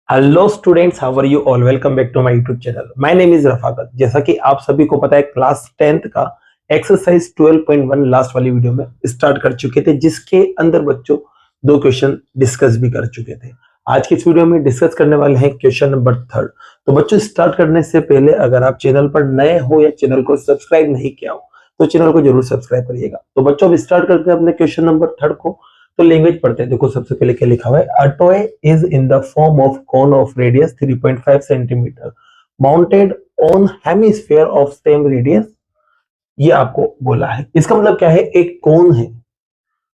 Hello students, how are you all. Welcome back to my YouTube channel. My name is Rafaqat. जैसा कि आप सभी को पता है, क्लास 10th का एक्सरसाइज 12.1 लास्ट वाली वीडियो में स्टार्ट कर चुके थे, जिसके अंदर बच्चों दो क्वेश्चन डिस्कस भी कर चुके थे। आज की इस वीडियो में डिस्कस करने वाले हैं क्वेश्चन नंबर 3rd। तो बच्चों, स्टार्ट करने से पहले अगर आप चैनल पर नए हो या चैनल को सब्सक्राइब नहीं किया हो तो चैनल को जरूर सब्सक्राइब करिएगा। तो बच्चों, अब स्टार्ट करते हैं अपने क्वेश्चन नंबर 3rd को। तो लैंग्वेज पढ़ते हैं। देखो, सबसे पहले क्या लिखा हुआ है। A toy is in the form of cone of radius 3.5 centimetre mounted on hemisphere of same radius. ये आपको बोला है। इसका मतलब क्या है? एक कोन है,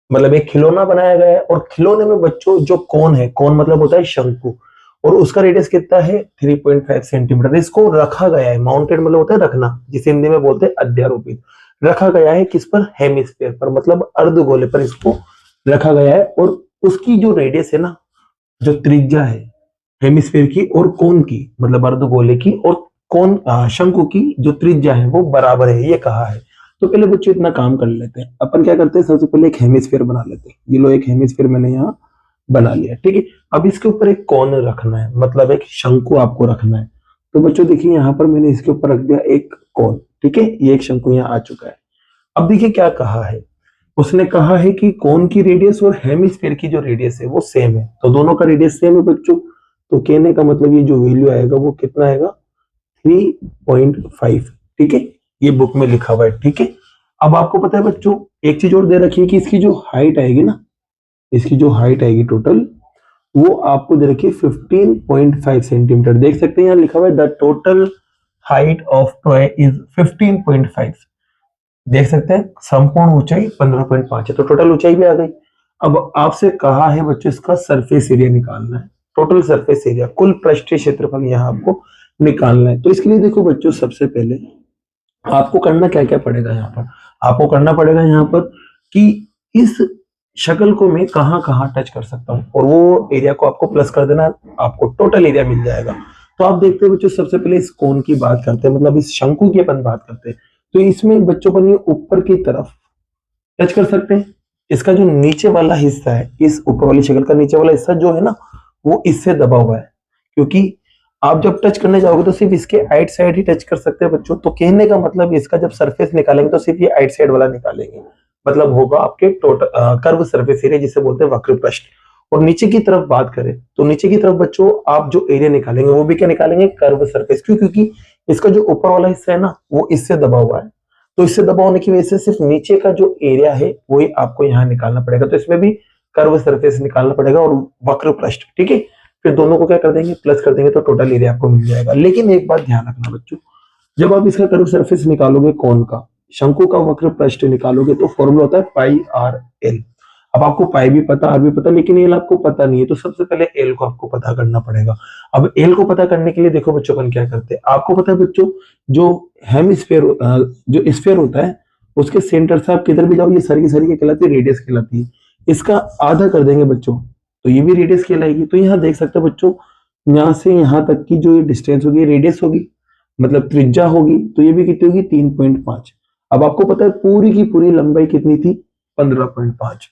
मतलब एक खिलौना बनाया गया है, और खिलौने में बच्चों जो कोन है, कोन मतलब होता है शंकु, और उसका रेडियस कितना है? 3.5 सेंटीमीटर। इसको रखा गया है, माउंटेड मतलब होता है रखना, जिसे हिंदी में बोलते हैं अध्यारोपित। रखा गया है किस पर? हेमिस्फीयर पर, मतलब अर्धगोले पर इसको रखा गया है। और उसकी जो रेडियस है ना, जो त्रिज्या है हेमिस्फीयर की और कोन की, मतलब अर्धगोले की और कोन शंकु की जो त्रिज्या है वो बराबर है, ये कहा है। तो पहले बच्चों इतना काम कर लेते हैं। अपन क्या करते हैं, सबसे पहले एक हेमिस्फीयर बना लेते हैं। ये लो, एक हेमिस्फीयर मैंने यहाँ बना लिया, ठीक है। अब इसके ऊपर एक कोन रखना है, मतलब एक शंकु आपको रखना है। तो बच्चों देखिए, यहाँ पर मैंने इसके ऊपर रख दिया एक कोन, ठीक है। ये एक शंकु यहाँ आ चुका है। अब देखिए क्या कहा है। उसने कहा है कि कोन की रेडियस और हेमिस्फीयर की जो रेडियस है वो सेम है। तो दोनों का रेडियस सेम है बच्चों। तो कहने का मतलब ये जो वैल्यू आएगा वो कितना आएगा? 3.5, ठीक है। ये बुक में लिखा हुआ है, ठीक है। अब आपको पता है बच्चों, एक चीज और दे रखी है कि इसकी जो हाइट आएगी ना, इसकी जो हाइट आएगी टोटल, वो आपको दे रखी है 15.5 सेंटीमीटर। देख सकते हैं यहाँ लिखा हुआ है the total height of toy is 15.5। देख सकते हैं संपूर्ण ऊंचाई 15.5 है, तो टोटल ऊंचाई भी आ गई। अब आपसे कहा है बच्चों, इसका सरफेस एरिया निकालना है। टोटल सरफेस एरिया, कुल पृष्ठीय क्षेत्रफल यहाँ आपको निकालना है। तो इसके लिए देखो बच्चों, सबसे पहले आपको करना क्या क्या पड़ेगा यहाँ पर। आपको करना पड़ेगा यहाँ पर कि इस शक्ल को मैं कहाँ कहाँ टच कर सकता हूँ, और वो एरिया को आपको प्लस कर देना, आपको टोटल एरिया मिल जाएगा। तो आप देखते हैं बच्चों, सबसे पहले इस कोन की बात करते हैं, मतलब इस शंकु की अपन बात करते हैं। तो इसमें बच्चों अपन ये ऊपर की तरफ टच कर सकते हैं। इसका जो नीचे वाला हिस्सा है, इस ऊपर वाली शक्ल का नीचे वाला हिस्सा जो है ना, वो इससे दबा हुआ है। क्योंकि आप जब टच करने जाओगे तो सिर्फ इसके आइट साइड ही टच कर सकते हैं बच्चों। तो कहने का मतलब, इसका जब सरफेस निकालेंगे तो सिर्फ ये आइट साइड वाला निकालेंगे, मतलब होगा आपके टोटल कर्व सरफेस एरिया, जिसे बोलते हैं वक्र पृष्ठ। और नीचे की तरफ बात करें तो नीचे की तरफ बच्चों आप जो एरिया निकालेंगे वो भी क्या निकालेंगे? Curve surface. क्यों? क्योंकि इसका जो ऊपर वाला हिस्सा है ना, वो इससे दबा हुआ है। तो इससे दबा होने की वजह से सिर्फ नीचे का जो एरिया है वही आपको यहाँ निकालना पड़ेगा। तो इसमें भी कर्व सरफेस निकालना पड़ेगा और वक्र पृष्ठ, ठीक है। फिर दोनों को क्या कर देंगे? प्लस कर देंगे, तो टोटल एरिया आपको मिल जाएगा। लेकिन एक बात ध्यान रखना बच्चों, जब आप इसका कर्व सरफेस निकालोगे, कोन का, शंकु का वक्र पृष्ठ निकालोगे, तो फॉर्मूला होता है पाई आर एल। अब आपको पाई भी पता, आर भी पता, लेकिन एल आपको पता नहीं है। तो सबसे पहले एल को आपको पता करना पड़ेगा। अब एल को पता करने के लिए देखो बच्चों, अपन क्या करते हैं, आपको पता है बच्चों, जो हेमिस्फीयर, जो स्फीयर होता है, उसके सेंटर से आप किधर भी जाओ, ये सारी की सारी क्या कहलाती है? रेडियस कहलाती है। इसका आधा कर देंगे बच्चों, तो ये भी रेडियस कहलाएगी। तो यहाँ देख सकते हो बच्चों, यहाँ से यहाँ तक की जो ये डिस्टेंस होगी, रेडियस होगी, मतलब त्रिज्या होगी। तो ये भी कितनी होगी? 3.5। अब आपको पता है पूरी की पूरी लंबाई कितनी थी? 15.5,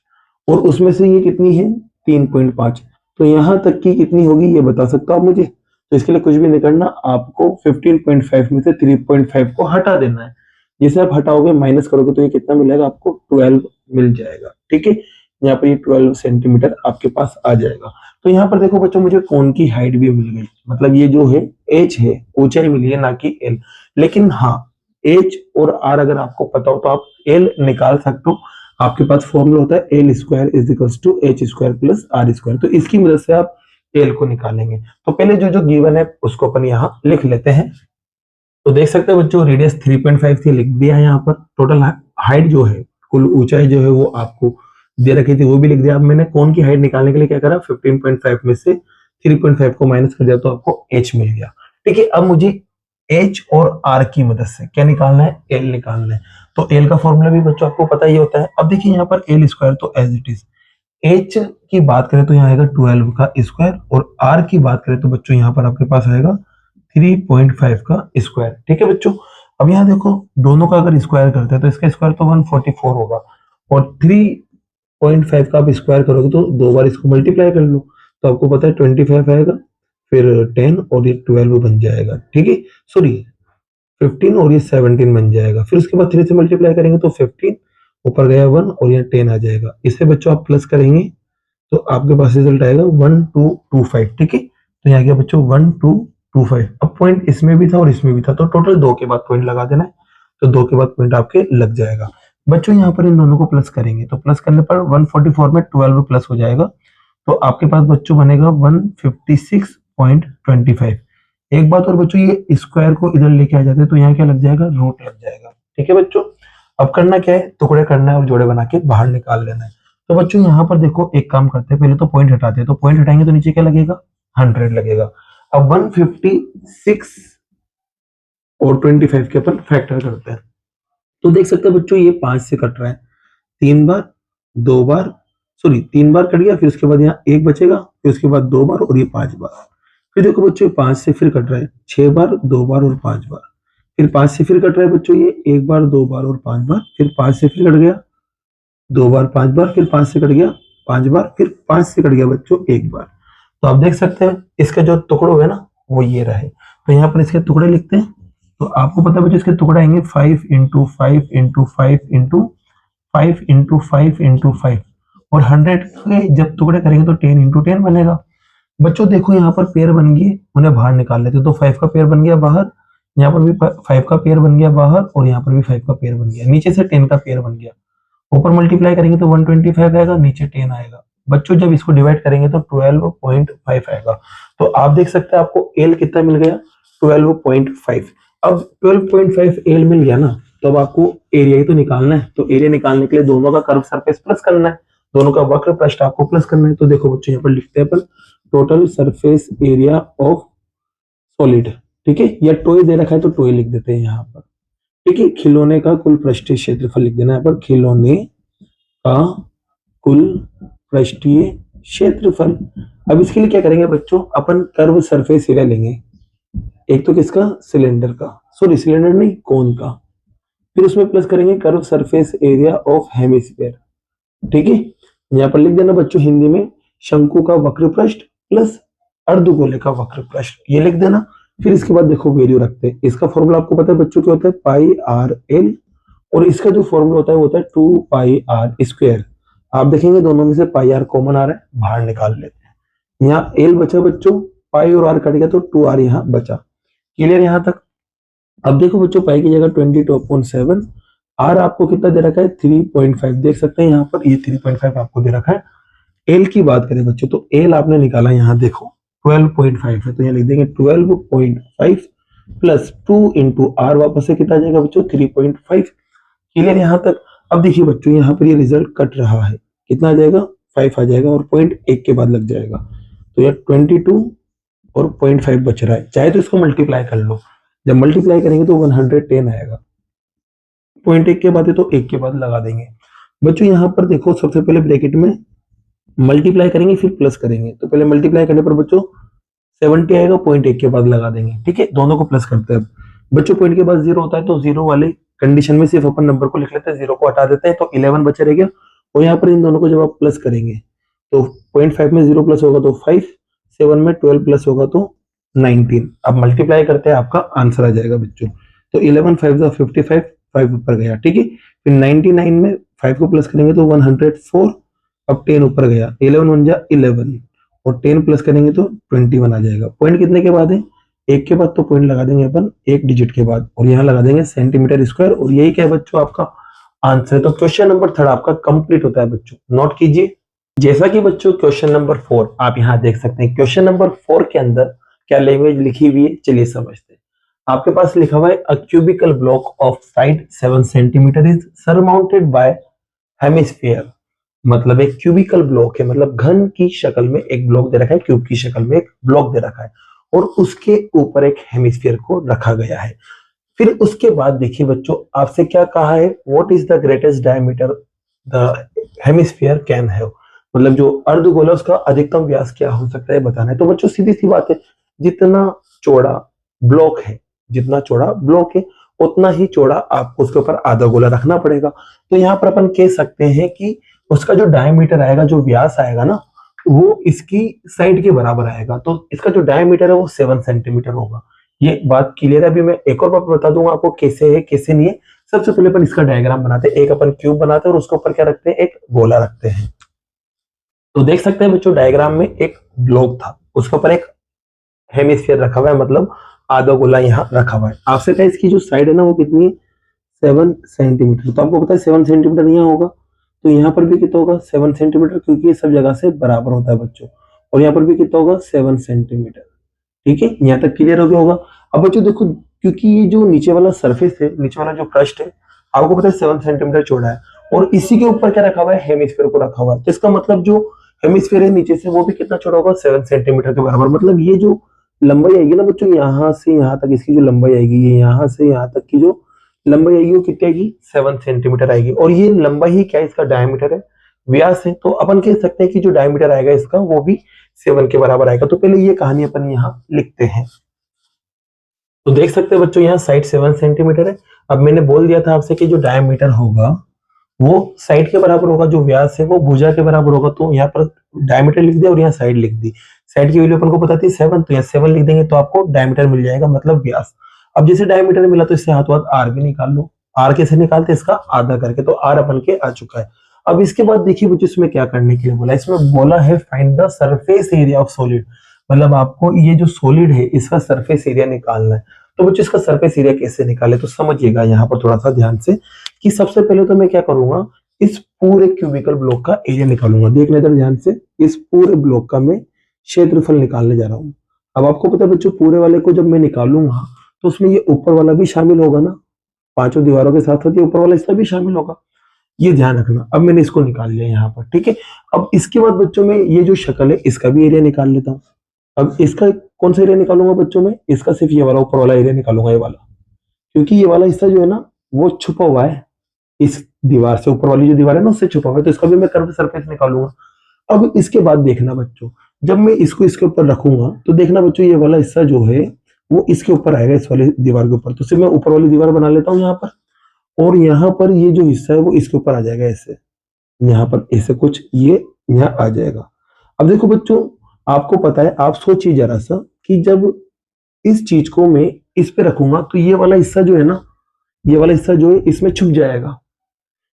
और उसमें से ये कितनी है? 3.5। तो यहां तक की कितनी होगी ये बता सकता हूं मुझे? तो इसके लिए कुछ भी नहीं करना, आपको 15.5 में से 3.5 को हटा देना है। जैसे आप हटाओगे, माइनस करोगे, तो ये कितना मिलेगा आपको? 12 मिल जाएगा, ठीक है। यहाँ पर ये 12 सेंटीमीटर आपके पास आ जाएगा। तो यहाँ पर देखो बच्चों, मुझे कोन की हाइट भी मिल गई, मतलब ये जो है एच है, ऊंचाई मिली है, ना कि एल। लेकिन हाँ, एच और आर अगर आपको पता हो तो आप एल निकाल सकते हो। आपके पास फॉर्मूला होता है L square is equals to H square plus R square. तो इसकी मदद से आप एल को निकालेंगे। तो पहले जो जो गिवन है उसको अपन यहाँ लिख लेते हैं। तो देख सकते हैं बच्चों, रेडियस 3.5 थी, लिख दिया है यहाँ पर। टोटल हाइट जो है, कुल ऊंचाई जो है वो आपको दे रखी थी, वो भी लिख दिया। अब मैंने कोन की हाइट निकालने के लिए क्या करा? 15.5 में से 3.5 को माइनस कर दिया, तो आपको एच मिल गया, ठीक है। अब मुझे एच और आर की मदद से क्या निकालना है? एल निकालना है। तो एल का फॉर्मूला भी बच्चों आपको पता ही होता है। अब देखिए यहाँ पर एल स्क्वायर तो एज इट इज, एच की बात करें तो यहाँ आएगा 12 का स्क्वायर, और आर की बात करें तो बच्चों यहाँ पर आपके पास आएगा 3.5 का स्क्वायर, ठीक है बच्चों। अब यहाँ देखो, दोनों का अगर स्क्वायर करते हैं तो इसका स्क्वायर तो 144 होगा, और 3.5 का आप स्क्वायर करोगे तो दो बार इसको मल्टीप्लाई कर लो, तो आपको पता है 25 आएगा। फिर 10 और ये 12 बन जाएगा, ठीक है, सॉरी 15 और ये 17 बन जाएगा। फिर उसके बाद 3 से मल्टीप्लाई करेंगे तो 15 ऊपर गया 1 और यहाँ 10 आ जाएगा। इसे बच्चों आप प्लस करेंगे तो आपके पास रिजल्ट आएगा 1225, ठीक है। तो यहाँ गया बच्चों 1225। अब पॉइंट इसमें भी था और इसमें भी था, तो टोटल 2 के बाद पॉइंट लगा देना है, तो 2 के बाद पॉइंट आपके लग जाएगा। बच्चों यहाँ पर इन दोनों को प्लस करेंगे तो प्लस करने पर 144 में 12 प्लस हो जाएगा, तो आपके पास बच्चों बनेगा 156.25। एक बात और बच्चों, ये स्क्वायर को इधर लेके आ जाते हैं तो यहाँ क्या लग जाएगा, रूट लग जाएगा, ठीक है बच्चों। अब करना क्या है, टुकड़े करना है और जोड़े बना के बाहर निकाल लेना है। तो बच्चों यहाँ पर देखो एक काम करते हैं, पहले तो पॉइंट हटाते हैं, तो पॉइंट हटाएंगे तो नीचे क्या लगेगा, 100 लगेगा। अब 156 और 25 के अपन फैक्टर करते हैं, तो देख सकते हैं बच्चों ये 5 से कट रहा है, 3 बार 2 बार, सॉरी 3 बार कट गया, फिर उसके बाद यहाँ 1 बचेगा, फिर उसके बाद 2 बार और ये 5 बार। फिर देखो बच्चों 5 से फिर कट रहा है 6 बार 2 बार और 5 बार, फिर 5 से फिर कट रहा है बच्चों ये 1 बार 2 बार और 5 बार, फिर 5 से फिर कट गया 2 बार 5 बार, फिर 5 से कट गया 5 बार, फिर 5 से कट गया बच्चों 1 बार। तो आप देख सकते हैं इसके जो टुकड़े हुए ना वो ये रहे, तो यहाँ पर इसके टुकड़े लिखते हैं। तो आपको पता है बच्चों इसके टुकड़े आएंगे 5 into 5 into 5 into 5 into 5 into 5, और 100 के जब टुकड़े करेंगे तो 10 इंटू 10 बनेगा। बच्चों देखो यहाँ पर पेयर बन गए, उन्हें बाहर निकाल लेते, तो 5 का पेयर बन गया बाहर, यहाँ पर भी 5 का पेयर बन गया बाहर, और यहाँ पर भी 5 का पेयर बन गया, नीचे से 10 का पेयर बन गया। ऊपर मल्टीप्लाई करेंगे तो 125 आएगा, नीचे 10 आएगा। बच्चों जब इसको डिवाइड करेंगे तो 12.5 आएगा। तो आप देख सकते हैं आपको एल कितना मिल गया, 12.5। अब 12.5 एल मिल गया ना, तो अब आपको एरिया ही तो निकालना है, तो एरिया निकालने के लिए दोनों का कर्व सरफेस प्लस करना है, दोनों का वक्र पृष्ठ आपको प्लस करना है। तो देखो बच्चों यहाँ पर लिखते हैं अपन total surface area of solid, ठीक है, या टॉय दे रखा है तो टॉय लिख देते हैं यहाँ पर, ठीक है। खिलौने का कुल पृष्ठीय क्षेत्रफल लिख देना है यहाँ पर, खिलौने का कुल पृष्ठीय क्षेत्रफल। अब इसके लिए क्या करेंगे बच्चों, अपन कर्व सरफेस एरिया लेंगे, एक तो किसका, सिलेंडर का, सॉरी सिलेंडर नहीं कोन का, फिर उसमें प्लस करेंगे curve surface area of hemisphere, ठीक है। यहाँ पर लिख देना बच्चों हिंदी में शंकु का वक्र पृष्ठ प्लस अर्धगोले का वक्र पृष्ठ, ये लिख देना। फिर इसके बाद देखो वैल्यू रखते हैं, इसका फॉर्मूला आपको पता है बच्चों क्या होता है, पाई आर एल, और इसका जो फॉर्मूला होता है वो होता है 2 पाई आर स्क्वायर। आप देखेंगे दोनों में से पाई आर कॉमन आ रहा है, बाहर निकाल लेते हैं। यहाँ एल बचा बच्चों, पाई और आर कट गया तो 2 आर यहाँ बचा, क्लियर यहाँ तक। अब देखो बच्चों पाई की जगह 22.7, आर आपको कितना दे रखा है 3.5, देख सकते हैं यहाँ पर ये 3.5 आपको दे रखा है। एल की बात करें बच्चों तो एल आपने निकाला यहाँ देखो 12.5 है, तो यहाँ लिख देंगे 12.5 प्लस 2 इंटू आर, वापस से कितना आ जाएगा बच्चों 3.5, क्लियर यहाँ तक। अब देखिए बच्चों यहाँ पर ये रिजल्ट कट रहा है, कितना आ जाएगा 5 आ जाएगा, और पॉइंट 1 के बाद लग जाएगा, तो ये 22 और 0.5 बच रहा है। चाहे तो इसको मल्टीप्लाई कर लो, जब मल्टीप्लाई करेंगे तो 110 आएगा, पॉइंट 1 के बाद है तो 1 के बाद लगा देंगे। बच्चों यहाँ पर देखो सबसे पहले ब्रैकेट में मल्टीप्लाई करेंगे फिर प्लस करेंगे, तो पहले मल्टीप्लाई करने पर बच्चों 70 आएगा, पॉइंट 1 के बाद लगा देंगे, ठीक है। दोनों को प्लस करते हैं। अब बच्चों पॉइंट के बाद 0 होता है तो 0 वाले कंडीशन में सिर्फ अपन नंबर को लिख लेते हैं, 0 को हटा देते हैं तो 11 बचा रह गया, और यहाँ पर इन दोनों को जब आप प्लस करेंगे तो 0.5 में 0 प्लस होगा तो 5, 7 में 12 प्लस होगा तो 19। अब मल्टीप्लाई करते हैं आपका आंसर आ जाएगा बच्चों, तो 11 5 55, 5 ऊपर गया, ठीक है। फिर 99 में 5 को प्लस करेंगे तो 104, अब 10 ऊपर गया, 11 1 जा 11, और 10 प्लस करेंगे तो 21 आ जाएगा। पॉइंट कितने के बाद है, 1 के बाद, तो पॉइंट लगा देंगे अपन 1 डिजिट के बाद, और यहाँ लगा देंगे सेंटीमीटर स्क्वायर, और यही क्या है बच्चों आपका आंसर है। तो क्वेश्चन नंबर 3 आपका कंप्लीट होता है बच्चों, नोट कीजिए। जैसा कि बच्चों क्वेश्चन नंबर 4 आप यहाँ देख सकते हैं, क्वेश्चन नंबर 4 के अंदर क्या लैंग्वेज लिखी हुई है, चलिए समझते हैं। आपके पास लिखा हुआ है a cubical block of side 7 centimetre is surmounted by hemisphere, मतलब एक क्यूबिकल ब्लॉक है, मतलब घन की शक्ल में एक ब्लॉक दे रखा है, क्यूब की शक्ल में एक ब्लॉक दे रखा है, और उसके ऊपर एक हेमिस्फीयर को रखा गया है। फिर उसके बाद देखिए बच्चों आपसे क्या कहा है, what is the greatest diameter the hemisphere can have, मतलब जो अर्धगोल है उसका अधिकतम व्यास क्या हो सकता है बताना है। तो बच्चों सीधी सी बात है, जितना चौड़ा ब्लॉक है, जितना चौड़ा ब्लॉक है उतना ही चौड़ा आपको उसके ऊपर आधा गोला रखना पड़ेगा। तो यहाँ पर अपन कह सकते हैं कि उसका जो डायमीटर आएगा, जो व्यास आएगा ना, वो इसकी साइड के बराबर आएगा, तो इसका जो डायमीटर है वो 7 सेंटीमीटर होगा। ये बात क्लियर है। अभी मैं एक और बात बता दूंगा आपको कैसे है कैसे नहीं है। सबसे पहले अपन इसका डायग्राम बनाते हैं, एक अपन क्यूब बनाते हैं और उसके ऊपर क्या रखते हैं, एक गोला रखते हैं। तो देख सकते हैं बच्चों डायग्राम में एक ब्लॉक था, उसके ऊपर एक हेमिस्फीयर रखा हुआ है, मतलब आधा गोला यहाँ रखा हुआ है। आपसे कहा इसकी जो साइड है ना वो कितनी है, 7 सेंटीमीटर। तो आपको पता है 7 सेंटीमीटर यहाँ होगा, तो यहाँ पर भी कितना होगा 7 सेंटीमीटर, क्योंकि ये सब जगह से बराबर होता है बच्चों। और यहाँ पर भी कितना होगा 7 सेंटीमीटर। ठीक है, यहाँ तक क्लियर हो गया होगा। अब बच्चों देखो, क्योंकि ये जो नीचे वाला सरफेस है, नीचे वाला जो क्रस्ट है, आपको पता है 7 सेंटीमीटर चौड़ा है, और इसी के ऊपर क्या रखा हुआ है, हेमिस्फीयर को रखा हुआ है। तो इसका मतलब जो हेमिस्फीयर है नीचे से वो भी कितना चौड़ा होगा, 7 सेंटीमीटर के बराबर। मतलब ये जो लंबाई आएगी ना बच्चों, यहाँ से यहाँ तक इसकी जो लंबाई आएगी, ये यहाँ से यहाँ तक की जो लंबाई आएगी वो कितनी आएगी, 7 सेंटीमीटर आएगी। और ये लंबाई ही क्या है, इसका डायमीटर है, व्यास है। तो अपन कह सकते हैं कि जो डायमीटर आएगा इसका वो भी 7 के बराबर आएगा। तो पहले ये कहानी अपन यहाँ लिखते हैं। तो देख सकते हैं बच्चों यहाँ साइड 7 सेंटीमीटर है। अब मैंने बोल दिया था आपसे कि जो डायमीटर होगा वो साइड के बराबर होगा, जो व्यास है वो भुजा के बराबर होगा। तो यहाँ पर डायमीटर लिख दिया और यहाँ साइड लिख दी। साइड की वैल्यू अपन को पता थी 7, तो यहाँ 7 लिख देंगे तो आपको डायमीटर मिल जाएगा, मतलब व्यास। अब जैसे डायमीटर मिला तो इससे हाथों हाथ आर भी निकाल लो। आर कैसे निकालते, इसका आधा करके, तो आर अपन के आ चुका है। अब इसके बाद देखिए बच्चों इसमें क्या करने के लिए बोला, इसमें बोला है find the surface area of solid. मतलब आपको ये जो सॉलिड है इसका सरफेस एरिया निकालना है। तो बच्चों इसका सरफेस एरिया कैसे निकाले, तो समझिएगा यहाँ पर थोड़ा सा ध्यान से, कि सबसे पहले तो मैं क्या करूंगा, इस पूरे क्यूबिकल ब्लॉक का एरिया निकालूंगा। देख लेते हैं ध्यान से, इस पूरे ब्लॉक का मैं क्षेत्रफल निकालने जा रहा हूँ। अब आपको पता है बच्चों, पूरे वाले को जब मैं निकालूंगा तो उसमें ये ऊपर वाला भी शामिल होगा ना, पांचों दीवारों के साथ साथ ये ऊपर वाला हिस्सा भी शामिल होगा, ये ध्यान रखना। अब मैंने इसको निकाल लिया यहाँ पर, ठीक है। अब इसके बाद बच्चों में ये जो शक्ल है इसका भी एरिया निकाल लेता हूँ। अब इसका कौन सा एरिया निकालूंगा बच्चों में, इसका सिर्फ ये वाला ऊपर वाला एरिया निकालूंगा, ये वाला, क्योंकि ये वाला हिस्सा जो है ना वो छुपा हुआ है इस दीवार से, ऊपर वाली जो दीवार है ना उससे छुपा हुआ है, तो इसका भी मैं कर्व सरफेस निकालूंगा। अब इसके बाद देखना बच्चों, जब मैं इसको इसके ऊपर रखूंगा तो देखना बच्चों ये वाला हिस्सा जो है वो इसके ऊपर आएगा, इस वाली दीवार के ऊपर। तो सिर्फ मैं ऊपर वाली दीवार बना लेता हूँ यहाँ पर, और यहाँ पर ये जो हिस्सा है वो इसके ऊपर आ जाएगा, ऐसे यहाँ पर ऐसे कुछ ये यहाँ आ जाएगा। अब देखो बच्चों, आपको पता है, आप सोचिए जरा सा कि जब इस चीज को मैं इस पे रखूंगा तो ये वाला हिस्सा जो है ना, ये वाला हिस्सा जो है इसमें छुप जाएगा।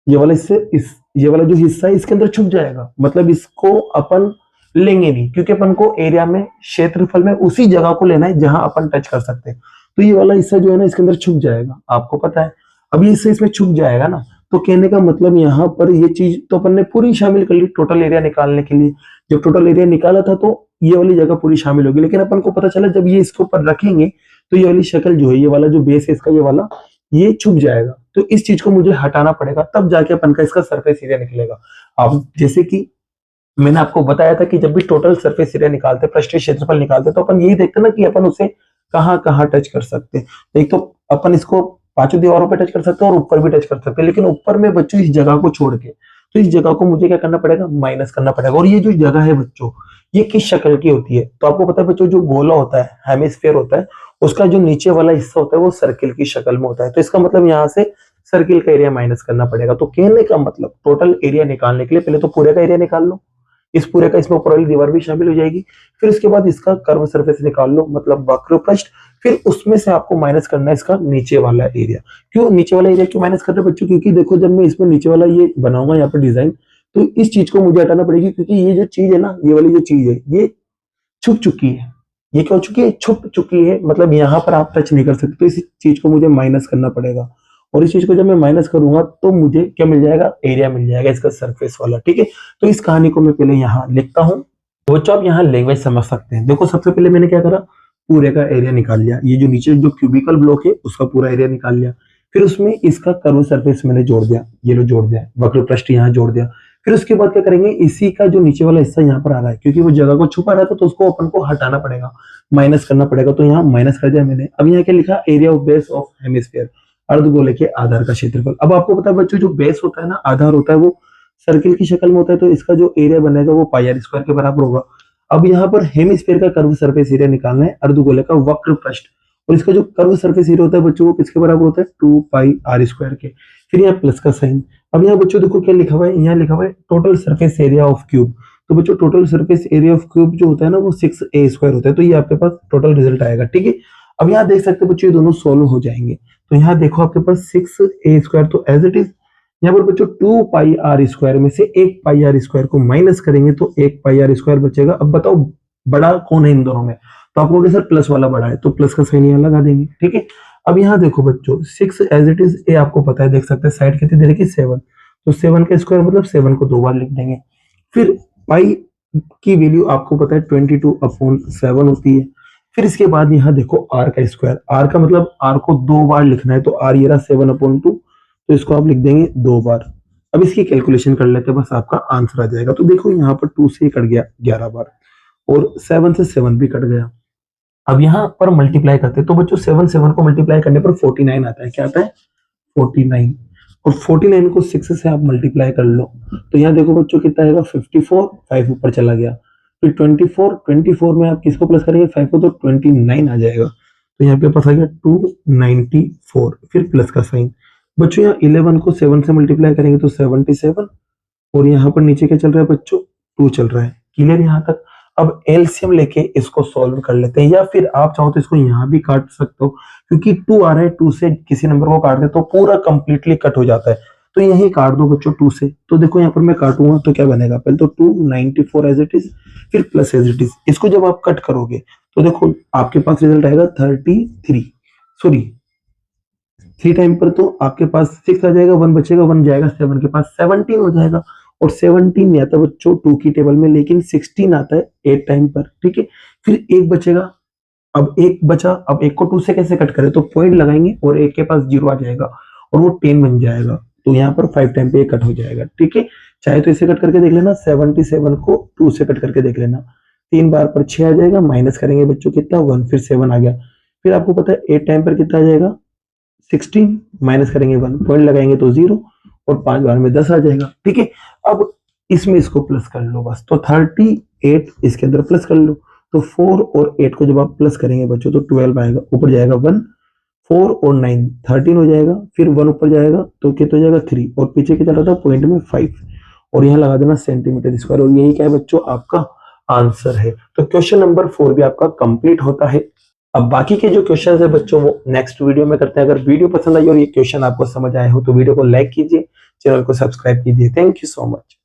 ये वाला हिस्से ये वाला जो हिस्सा है इसके अंदर छुप जाएगा, मतलब इसको अपन लेंगे नहीं, क्योंकि अपन को एरिया में, क्षेत्रफल में उसी जगह को लेना है जहां अपन टच कर सकते हैं। तो ये वाला हिस्सा जो है ना इसके अंदर छुप जाएगा, आपको पता है। अब ये हिस्सा इसमें छुप जाएगा ना, तो कहने का मतलब यहाँ पर ये चीज तो अपन ने पूरी शामिल कर ली टोटल एरिया निकालने के लिए। जब टोटल एरिया निकाला था तो ये वाली जगह पूरी शामिल होगी, लेकिन अपन को पता चला जब ये इसके ऊपर रखेंगे तो ये वाली शक्ल जो है, ये वाला जो बेस है इसका, ये वाला ये छुप जाएगा। तो इस चीज को मुझे हटाना पड़ेगा, तब जाके अपन का इसका सरफेस एरिया निकलेगा। अब जैसे कि मैंने आपको बताया था कि जब भी टोटल सरफेस एरिया निकालते, पृष्ठीय क्षेत्रफल निकालते, तो अपन यही देखते ना कि अपन उसे कहाँ कहाँ टच कर सकते हैं। एक तो अपन इसको पांचों दीवारों पे टच कर सकते हैं और ऊपर भी टच कर सकते हैं, लेकिन ऊपर में बच्चों इस जगह को छोड़ के, तो इस जगह को मुझे क्या करना पड़ेगा, माइनस करना पड़ेगा। और ये जो जगह है बच्चों, ये किस शक्ल की होती है, तो आपको पता है बच्चों, जो गोला होता है, हेमिस्फीयर होता है, उसका जो नीचे वाला हिस्सा होता है वो सर्किल की शक्ल में होता है। तो इसका मतलब यहाँ से सर्किल का एरिया माइनस करना पड़ेगा। तो कहने का मतलब टोटल एरिया निकालने के लिए पहले तो पूरे का एरिया निकाल लो, इस पूरे का, इसमें ऊपर वाली दीवार भी शामिल हो जाएगी। फिर उसके बाद इसका कर्व सरफेस निकाल लो, मतलब वक्र पृष्ठ। फिर उसमें से आपको माइनस करना है इसका नीचे वाला एरिया। क्यों नीचे वाला एरिया क्यों माइनस कर रहे हैं बच्चों, क्योंकि देखो जब मैं इसमें नीचे वाला ये बनाऊंगा यहाँ पर डिजाइन, तो इस चीज को मुझे हटाना पड़ेगी, क्योंकि ये जो चीज है ना, ये वाली जो चीज है ये छुप चुकी है। ये क्या हो चुकी है, छुप चुकी है, मतलब यहाँ पर आप टच नहीं कर सकते। तो इस चीज को मुझे माइनस करना पड़ेगा, और इस चीज को जब मैं माइनस करूंगा तो मुझे क्या मिल जाएगा, एरिया मिल जाएगा इसका सरफेस वाला, ठीक है। तो इस कहानी को मैं पहले यहाँ लिखता हूँ, तो बच्चों आप यहाँ लैंग्वेज समझ सकते हैं। देखो सबसे पहले मैंने क्या करा, पूरे का एरिया निकाल लिया, ये जो नीचे जो क्यूबिकल ब्लॉक है उसका पूरा एरिया निकाल लिया। फिर उसमें इसका कर्व सरफेस मैंने जोड़ दिया, ये लो जोड़ दिया, वक्र पृष्ठ यहाँ जोड़ दिया। फिर उसके बाद क्या करेंगे, इसी का जो नीचे वाला हिस्सा यहाँ पर आ रहा है, क्योंकि वो जगह को छुपा रहा था, तो उसको अपन को हटाना पड़ेगा, माइनस करना पड़ेगा। तो यहाँ माइनस कर दिया मैंने। अब यहाँ क्या लिखा, area of base of hemisphere, अर्धगोले के आधार का क्षेत्रफल। अब आपको पता है बच्चों, जो बेस होता है ना, आधार होता है, वो सर्किल की शक्ल में होता है, तो इसका जो एरिया बनेगा वो पाई आर स्क्वायर के बराबर होगा। अब यहाँ पर हेमिस्फीयर का कर्व सरफेस एरिया निकालना है, अर्धगोले का वक्र पृष्ठ, और इसका जो कर्व सरफेस एरिया होता है बच्चों वो किसके बराबर होता है, 2 पाई आर स्क्वायर के। फिर यहाँ प्लस का साइन। अब यहाँ बच्चों देखो क्या लिखा हुआ है, यहाँ लिखा हुआ है total surface area of cube. तो बच्चों total surface area of cube जो होता है ना वो 6a² होता है। तो ये आपके पास टोटल रिजल्ट आएगा, ठीक है। अब यहाँ देख सकते हो बच्चों ये दोनों सोल्व हो जाएंगे। तो यहाँ देखो आपके पास 6a² तो एज इट इज। यहाँ पर बच्चों 2πr² में से 1πr² को माइनस करेंगे तो 1πr² बचेगा। अब बताओ बड़ा कौन है इन दोनों में? तो आप कहोगे सर प्लस वाला बड़ा है, तो प्लस का साइन यहाँ लगा देंगे, ठीक है। अब यहाँ देखो बच्चों 6 एज इट इज, ए आपको पता है, देख सकते हैं साइड कितनी दे रखी 7, तो 7 का स्क्वायर मतलब 7 को 2 बार लिख देंगे। फिर पाई की वैल्यू आपको पता है 22/7 होती है। फिर इसके बाद यहाँ देखो आर का स्क्वायर, आर का मतलब आर को 2 बार लिखना है, तो आर ये रहा 7/2, तो इसको आप लिख देंगे 2 बार। अब इसकी कैलकुलेशन कर लेते हैं, बस आपका आंसर आ जाएगा। तो देखो यहाँ पर 2 से कट गया 11 बार और 7 से 7 भी कट गया। अब यहाँ पर मल्टीप्लाई करते हैं तो बच्चों 7 को मल्टीप्लाई करने पर 49 आता है। क्या आता है? 49। और 49 को 6 से आप मल्टीप्लाई कर लो तो यहाँ देखो बच्चों कितना आएगा 54, 5 ऊपर चला गया। फिर 24 में आप किसको प्लस करेंगे 5 को, तो 29 आ जाएगा। तो यहाँ पे पास आ गया 294, फिर प्लस का साइन। बच्चों यहाँ 11 को 7 से मल्टीप्लाई करेंगे तो 77, और यहाँ पर नीचे क्या चल रहा है बच्चों 2 चल रहा है। क्लियर यहाँ तक? अब एलसीएम लेके इसको सॉल्व कर लेते हैं, या फिर आप चाहो तो इसको यहाँ भी काट सकते हो, क्योंकि 2 आ रहा है, 2 से किसी नंबर को काट दे तो पूरा कंप्लीटली कट हो जाता है। तो यही काट दो बच्चों 2 से। तो देखो यहाँ पर मैं काटूंगा तो क्या बनेगा, पहले तो 294 एज इट इज, फिर प्लस एज इट इज। इसको जब आप कट करोगे तो देखो आपके पास रिजल्ट आएगा 33, सॉरी 3 टाइम पर तो आपके पास 6 आ जाएगा, 1 बचेगा, 1 जाएगा 7 के पास, 17 हो जाएगा। और 17 नहीं आता बच्चों 2 की टेबल में, लेकिन 16 आता है 8 टाइम पर, ठीक है। फिर 1 बचेगा, अब 1 बचा, अब 1 को 2 से कैसे कट करें, तो पॉइंट लगाएंगे और 1 के पास 0 आ जाएगा और वो 10 बन जाएगा। तो यहाँ पर 5 टाइम पे ये कट हो जाएगा, ठीक है। चाहे तो इसे कट करके देख लेना, 77 को 2 से कट करके देख लेना, 3 बार पर 6 आ जाएगा, माइनस करेंगे बच्चों कितना 1, फिर 7 आ गया। फिर आपको पता है 8 टाइम पर कितना आ जाएगा 16, माइनस करेंगे 1, पॉइंट लगाएंगे तो 0, और 5 बार में 10 आ जाएगा, ठीक है। अब इसमें इसको प्लस कर लो बस, तो 38 इसके अंदर प्लस कर लो। तो 4 और 8 को जब आप प्लस करेंगे बच्चों तो 12 आएगा, ऊपर जाएगा 1, 4 और 9 13 हो जाएगा, फिर 1 ऊपर जाएगा तो कितना हो जाएगा 3, और पीछे क्या चल रहा था पॉइंट में 5, और यहाँ लगा देना सेंटीमीटर स्क्वायर। और यही क्या है बच्चों आपका आंसर है। तो क्वेश्चन नंबर 4 भी आपका कंप्लीट होता है। अब बाकी के जो क्वेश्चन है बच्चों वो नेक्स्ट वीडियो में करते हैं। अगर वीडियो पसंद आई और ये क्वेश्चन आपको समझ आए हो तो वीडियो को लाइक कीजिए, चैनल को सब्सक्राइब कीजिए। Thank you so much.